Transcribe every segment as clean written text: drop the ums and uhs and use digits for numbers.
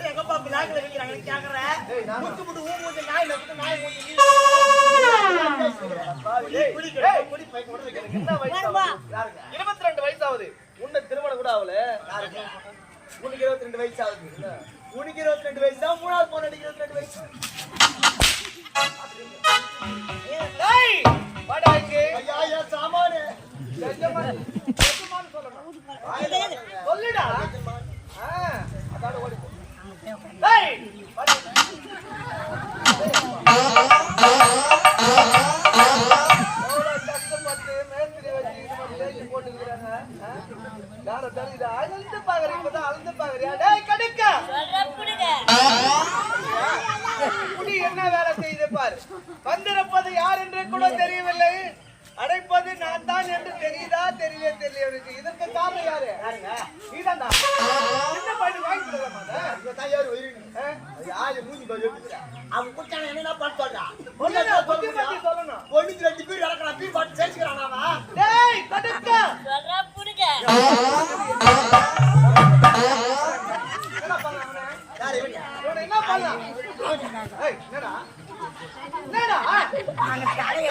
எங்கப்பா பிளாக்ல வைக்கிறாங்க கேக்குறேன். முட்டு முட்டு ஊ மூஞ்சி நாய் நட்டு நாய் மூஞ்சி குடி பைக் கூட வைக்கிறேன். என்ன வயசு? 22 வயசு ஆகுது. உன்ன திருமணம் கூட ஆகல. உனக்கு 22 வயசு ஆகுது. உனக்கு 22 வயசு தான். மூணாவது போன 22 வயசு. டேய் வாடா இங்க. ஐயா ஐயா சாமானே. எஜமான் சொல்லணும். சொல்லுடா. அதாட ஓடி போ. டேய் வாடா. ஓடா கஷ்டப்பட்டு மேஸ்திரி வச்சு இது மாதிரி லேட் போட்டுக்கறாங்க. யார தெரியுதா? அழுந்து பாக்குறீங்க. இப்பதான் அழுந்து பாக்குறியா? டேய் கடுக்க. சொல்றப்புடுங்க. குடி என்ன வேலை செய்து பாரு. வந்திருப்பது யார் என்று கூட தெரியவில்லை. அடைப்பது நான் தான் என்று தெரியுதா தெரியல தெரியல. இதற்கு காரணம் யாரு? நீதான்டா. என்ன பண்ணி வாங்கி கொடுக்கலாமா? இவ தான் யாரு வயிறு? யாரு மூஞ்சி பாரு எப்படி? அவன் குட்டான என்ன பண்ண சொல்றா? பொண்ணு பத்தி சொல்லணும். பொண்ணுக்கு 2 பேர் இறக்குறா. பீர் பாட்டு சேர்ச்சுக்கறானா அவன்? டேய் கடுக்க. சொல்றா புடுங்க. என்ன பண்ணானே? யாரு இவன்? இவன் என்ன பண்ணா? ஏய் என்னடா? என்னடா? அவன் தலைய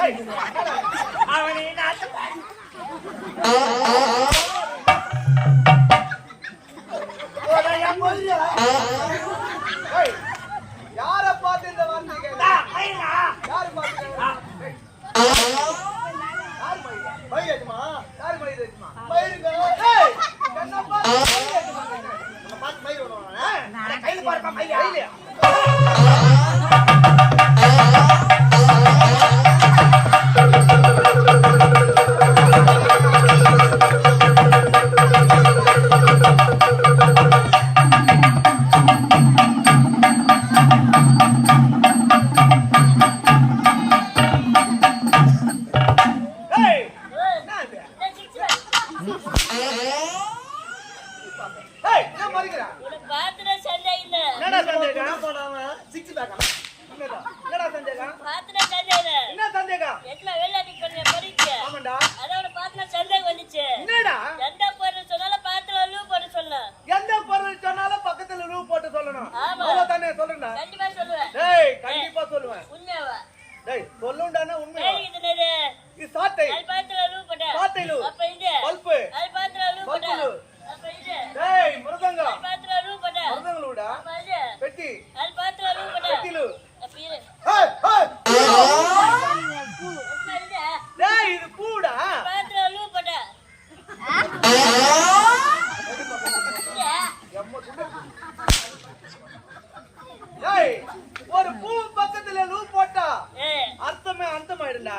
அவனே நாத்து பாரு. ஓடயா போறியா? ஏய் யார பாத்து இந்த வார்த்தை கேக்குற? ஐயா யார் பாத்து? யார் மயிரா? மயிரமா? யார் மயிரமா? மயிருங்க. ஏய் என்ன பாத்து மயிரமா? நம்ம பாத்து மயிர் வருவானே. நான் கையில பாருப்பா மயிரா. கையில ஒரு பூ பக்கத்துல லூ போட்டா அர்த்தமே அர்த்தமாயிடும்டா.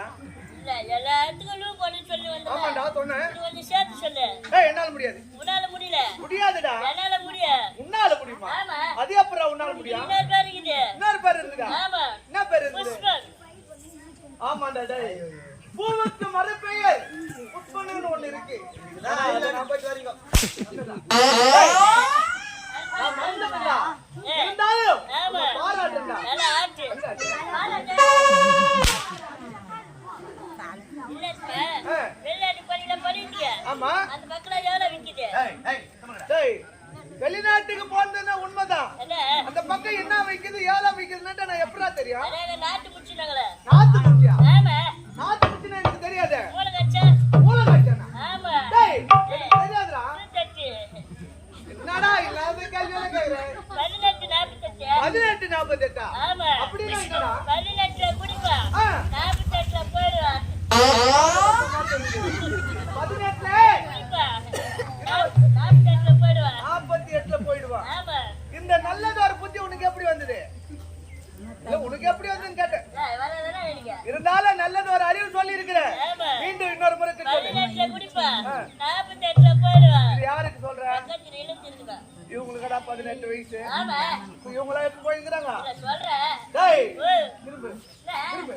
இல்ல எல்லாத்துக்கும் லூ போட்டு சொல்லி வந்து. ஆமாடா சொன்னேன். இது வந்து சேர்த்து சொல்லு. ஏய் என்னால முடியாது. உன்னால முடியல. முடியாதுடா. என்னால முடியும். உன்னால முடியுமா? ஆமா. அது அப்புறம் உன்னால முடியும். இன்னொரு பேர் இருக்குது. இன்னொரு பேர் இருக்குடா. ஆமா. என்ன பேர் இருக்குது? புஷ்பன். ஆமாடா டேய். பூவுக்கு மறுபெயர் புஷ்பன்னு ஒன்னு இருக்கு. நான் போய் வரீங்க. நல்லதா இருந்தாலும் பாராட்டுடா. நல்லா ஆச்சு. பாராட்டு. இல்லப்பா. வெளிநாட்டு பணியில படிங்க. ஆமா. அந்த மக்கள எவ்வளவு விக்குது? டேய் வெளிநாட்டுக்கு போறதுன்னா உண்மைதான். அந்த பக்கம் என்ன விக்குது எவ்வளவு விக்குதுன்னு நான் எப்பறா தெரியும்? அரே நாட்டு முச்சினாங்களே. நாட்டு முச்சியா? ஆமா. நாட்டு முச்சினா எனக்கு தெரியாது. மூலகச்சா. மூலகச்சனா? ஆமா. டேய் தெரியாதுடா. என்னடா இல்லாத கேள்வில கேக்குற? 1848. 1848. ஆமா. அப்படினா என்னடா? 18ல குடிப்பா. 48ல போடுவா. 18ல குடிப்பா. 48ல போடுவா. 48ல போய்டுவா. ஆமா. இந்த நல்லதொரு புத்தி உனக்கு எப்படி வந்தது? இல்ல உனக்கு எப்படி வந்ததுன்னு கேட்டேன். வரதா வேணுங்க. இருந்தாலும் நல்லதொரு அறிவு சொல்லி இருக்கறேன். மீண்டும் இன்னொரு முறை சொல்லு. 18ல குடிப்பா. 48ல போடுவா. இது யாருக்கு சொல்ற? பக்கத்துல இழுத்துடுங்க. இவங்களுக்குடா 18 வயசு. ஆமா. இவங்கள எப்ப போயிங்கறாங்க? இல்ல சொல்றேன். டேய் திரும்ப. திரும்ப.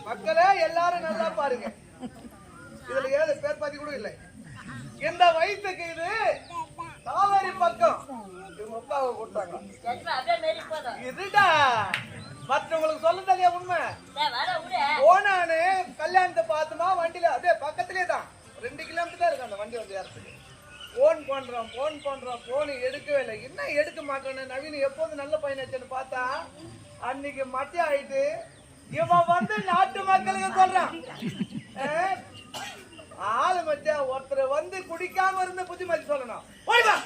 மக்களே எல்லாரும் நல்லா பாருங்க. இதுல ஏழு பேர் பாதி கூட இல்லை. இந்த வயசுக்கு இது காவேரி பக்கம் இவங்க அப்பாவை போட்டாங்க. இதுடா மற்றவங்களுக்கு சொல்ல தெரியா உண்மை. போனானு கல்யாணத்தை பார்த்துமா வண்டியில அதே பக்கத்திலே தான் 2 கிலோமீட்டர் தான் இருக்கு அந்த வண்டி வந்து ஏறத்துக்கு. போன் பண்றோம் போன் எடுக்கவே இல்லை. என்ன எடுக்க மாட்டேன்னு நவீன் எப்போது நல்ல பையனாச்சுன்னு பார்த்தா அன்னைக்கு மத்திய ஆயிட்டு இவன் வந்து நாட்டு மக்களுக்கு சொல்றான் ஆளு மச்சா ஒருத்தர் வந்து குடிக்காம இருந்த புத்திமதி சொல்லணும். போய்வா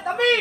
தம்பி